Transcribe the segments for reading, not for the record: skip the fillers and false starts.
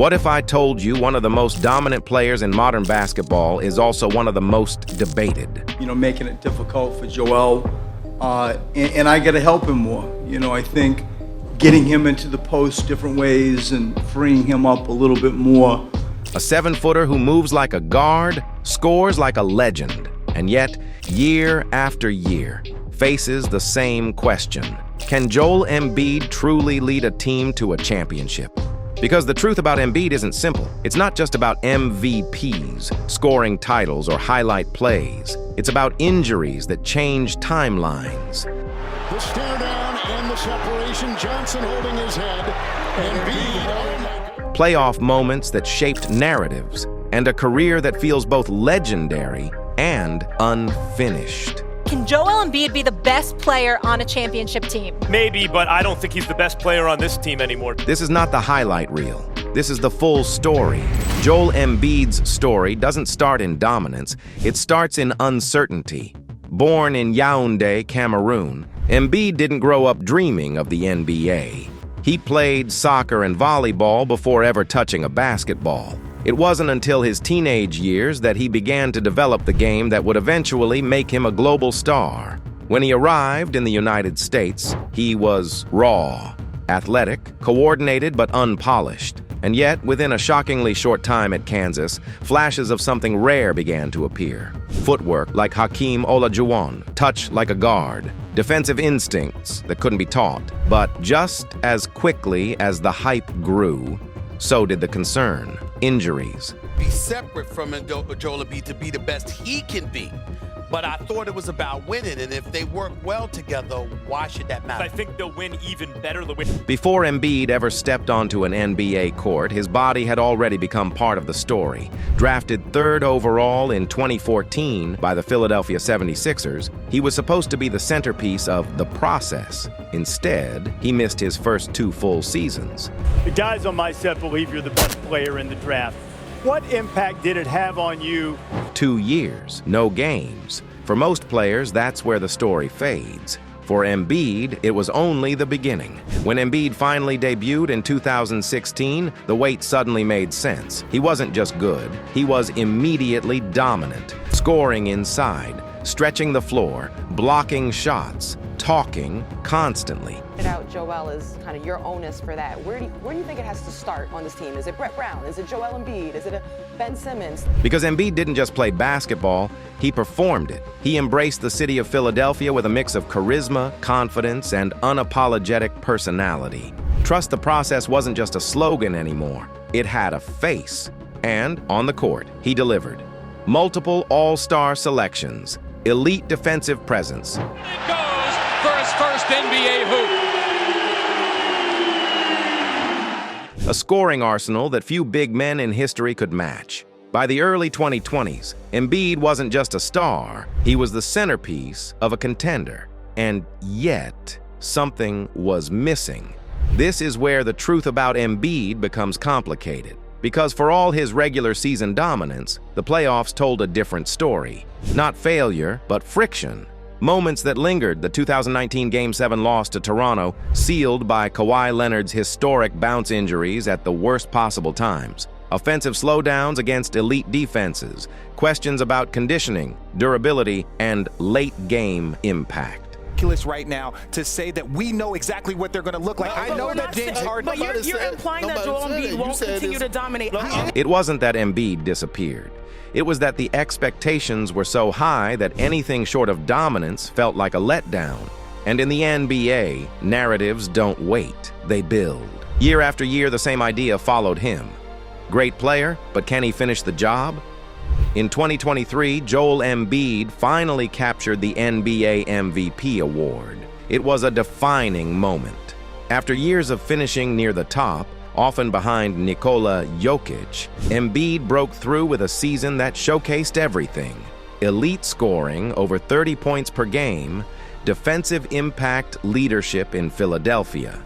What if I told you one of the most dominant players in modern basketball is also one of the most debated? Making it difficult for Joel, and I got to help him more. I think getting him into the post different ways and freeing him up a little bit more. A 7-footer who moves like a guard, scores like a legend, and yet, year after year, faces the same question. Can Joel Embiid truly lead a team to a championship? Because the truth about Embiid isn't simple. It's not just about MVPs, scoring titles, or highlight plays. It's about injuries that change timelines. The stare down and the separation. Johnson holding his head. Embiid. Playoff moments that shaped narratives, and a career that feels both legendary and unfinished. Can Joel Embiid be the best player on a championship team? Maybe, but I don't think he's the best player on this team anymore. This is not the highlight reel. This is the full story. Joel Embiid's story doesn't start in dominance. It starts in uncertainty. Born in Yaoundé, Cameroon, Embiid didn't grow up dreaming of the NBA. He played soccer and volleyball before ever touching a basketball. It wasn't until his teenage years that he began to develop the game that would eventually make him a global star. When he arrived in the United States, he was raw, athletic, coordinated but unpolished. And yet, within a shockingly short time at Kansas, flashes of something rare began to appear. Footwork like Hakeem Olajuwon, touch like a guard, defensive instincts that couldn't be taught. But just as quickly as the hype grew, so did the concern. Injuries. Be separate from Joel Embiid to be the best he can be. But I thought it was about winning, and if they work well together, why should that matter? I think they'll win even better. Before Embiid ever stepped onto an NBA court, his body had already become part of the story. Drafted 3rd overall in 2014 by the Philadelphia 76ers, he was supposed to be the centerpiece of the process. Instead, he missed his first 2 full seasons. The guys on my set believe you're the best player in the draft. What impact did it have on you? 2 years, no games. For most players, that's where the story fades. For Embiid, it was only the beginning. When Embiid finally debuted in 2016, the wait suddenly made sense. He wasn't just good, he was immediately dominant, scoring inside, stretching the floor, blocking shots, talking constantly. Joel is kind of your onus for that. Where do you think it has to start on this team? Is it Brett Brown? Is it Joel Embiid? Is it a Ben Simmons? Because Embiid didn't just play basketball, he performed it. He embraced the city of Philadelphia with a mix of charisma, confidence, and unapologetic personality. Trust the process wasn't just a slogan anymore. It had a face. And on the court, he delivered. Multiple all-star selections, elite defensive presence. It goes for his first NBA hoop. A scoring arsenal that few big men in history could match. By the early 2020s, Embiid wasn't just a star, he was the centerpiece of a contender. And yet, something was missing. This is where the truth about Embiid becomes complicated. Because for all his regular season dominance, the playoffs told a different story. Not failure, but friction. Moments that lingered, the 2019 Game 7 loss to Toronto, sealed by Kawhi Leonard's historic bounce injuries at the worst possible times. Offensive slowdowns against elite defenses, questions about conditioning, durability, and late-game impact. Right now to say that we know exactly what they're going to look like. I know that James Harden. But you're implying that Joel Embiid won't continue to dominate. It wasn't that Embiid disappeared. It was that the expectations were so high that anything short of dominance felt like a letdown. And in the NBA, narratives don't wait, they build. Year after year, the same idea followed him. Great player, but can he finish the job? In 2023, Joel Embiid finally captured the NBA MVP award. It was a defining moment. After years of finishing near the top, often behind Nikola Jokic, Embiid broke through with a season that showcased everything. Elite scoring, over 30 points per game, defensive impact, leadership in Philadelphia.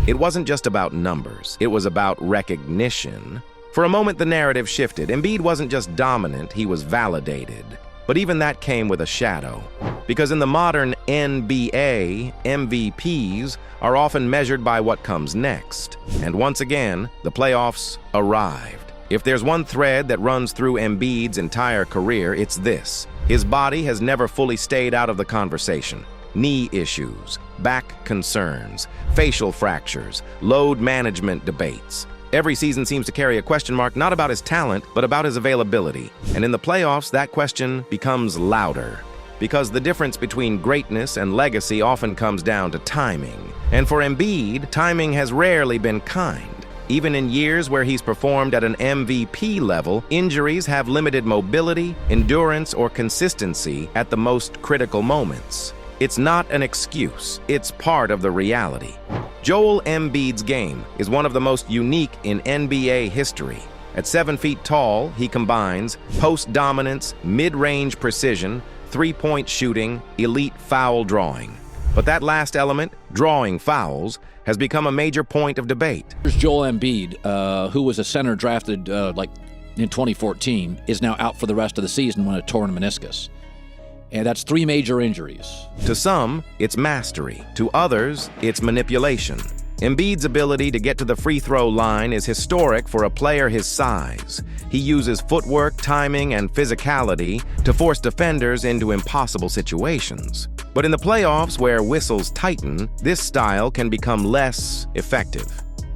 It wasn't just about numbers, it was about recognition. For a moment, the narrative shifted. Embiid wasn't just dominant, he was validated. But even that came with a shadow. Because in the modern NBA, MVPs are often measured by what comes next. And once again, the playoffs arrived. If there's one thread that runs through Embiid's entire career, it's this. His body has never fully stayed out of the conversation. Knee issues, back concerns, facial fractures, load management debates. Every season seems to carry a question mark not about his talent, but about his availability. And in the playoffs, that question becomes louder. Because the difference between greatness and legacy often comes down to timing. And for Embiid, timing has rarely been kind. Even in years where he's performed at an MVP level, injuries have limited mobility, endurance, or consistency at the most critical moments. It's not an excuse, it's part of the reality. Joel Embiid's game is one of the most unique in NBA history. At 7 feet tall, he combines post dominance, mid-range precision, three-point shooting, elite foul drawing. But that last element, drawing fouls, has become a major point of debate. Here's Joel Embiid, who was a center drafted in 2014, is now out for the rest of the season with a torn meniscus. And that's 3 major injuries. To some, it's mastery. To others, it's manipulation. Embiid's ability to get to the free throw line is historic for a player his size. He uses footwork, timing, and physicality to force defenders into impossible situations. But in the playoffs, where whistles tighten, this style can become less effective.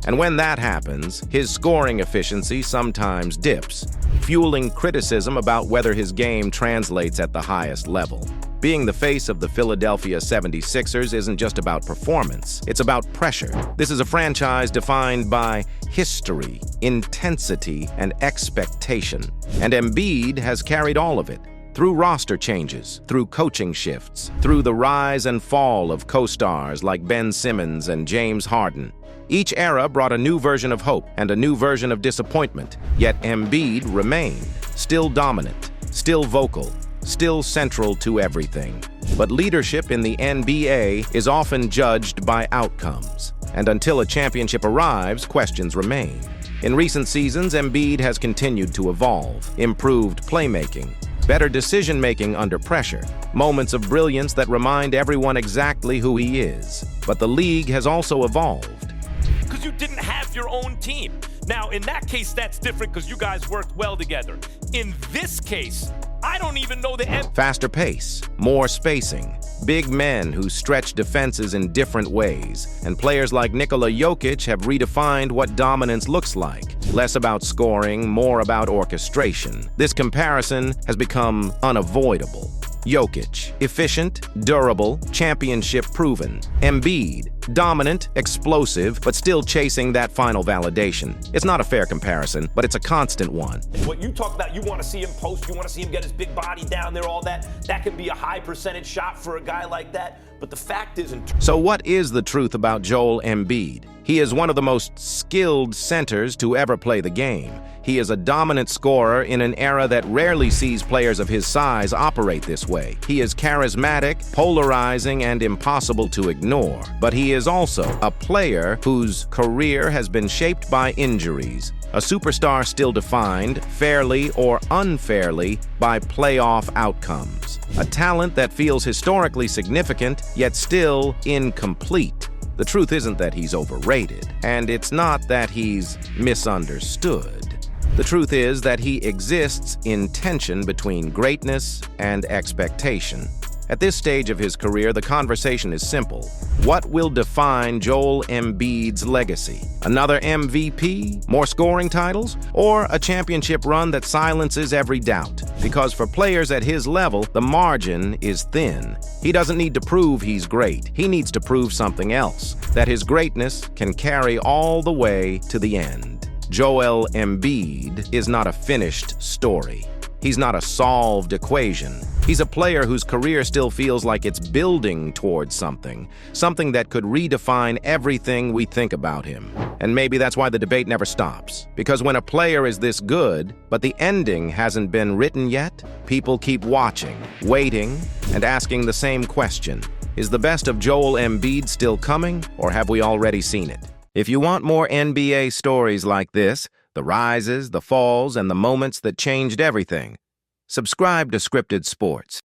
And when that happens, his scoring efficiency sometimes dips, fueling criticism about whether his game translates at the highest level. Being the face of the Philadelphia 76ers isn't just about performance, it's about pressure. This is a franchise defined by history, intensity, and expectation. And Embiid has carried all of it. Through roster changes, through coaching shifts, through the rise and fall of co-stars like Ben Simmons and James Harden. Each era brought a new version of hope and a new version of disappointment, yet Embiid remained, still dominant, still vocal, still central to everything. But leadership in the NBA is often judged by outcomes, and until a championship arrives, questions remain. In recent seasons, Embiid has continued to evolve, improved playmaking, better decision-making under pressure, moments of brilliance that remind everyone exactly who he is. But the league has also evolved. Because you didn't have your own team. Now, in that case, that's different because you guys worked well together. In this case, I don't even know the end. Faster pace, more spacing, big men who stretch defenses in different ways, and players like Nikola Jokic have redefined what dominance looks like. Less about scoring, more about orchestration. This comparison has become unavoidable. Jokic, efficient, durable, championship-proven. Embiid, dominant, explosive, but still chasing that final validation. It's not a fair comparison, but it's a constant one. What you talk about, you want to see him post, you want to see him get his big body down there, all that. That can be a high percentage shot for a guy like that. But the fact is... So what is the truth about Joel Embiid? He is one of the most skilled centers to ever play the game. He is a dominant scorer in an era that rarely sees players of his size operate this way. He is charismatic, polarizing, and impossible to ignore. But he is also a player whose career has been shaped by injuries. A superstar still defined, fairly or unfairly, by playoff outcomes. A talent that feels historically significant, yet still incomplete. The truth isn't that he's overrated, and it's not that he's misunderstood. The truth is that he exists in tension between greatness and expectation. At this stage of his career, the conversation is simple. What will define Joel Embiid's legacy? Another MVP? More scoring titles? Or a championship run that silences every doubt? Because for players at his level, the margin is thin. He doesn't need to prove he's great. He needs to prove something else, that his greatness can carry all the way to the end. Joel Embiid is not a finished story. He's not a solved equation. He's a player whose career still feels like it's building towards something that could redefine everything we think about him. And maybe that's why the debate never stops. Because when a player is this good, but the ending hasn't been written yet, people keep watching, waiting, and asking the same question. Is the best of Joel Embiid still coming, or have we already seen it? If you want more NBA stories like this, The rises, the falls, and the moments that changed everything. Subscribe to Scripted Sports.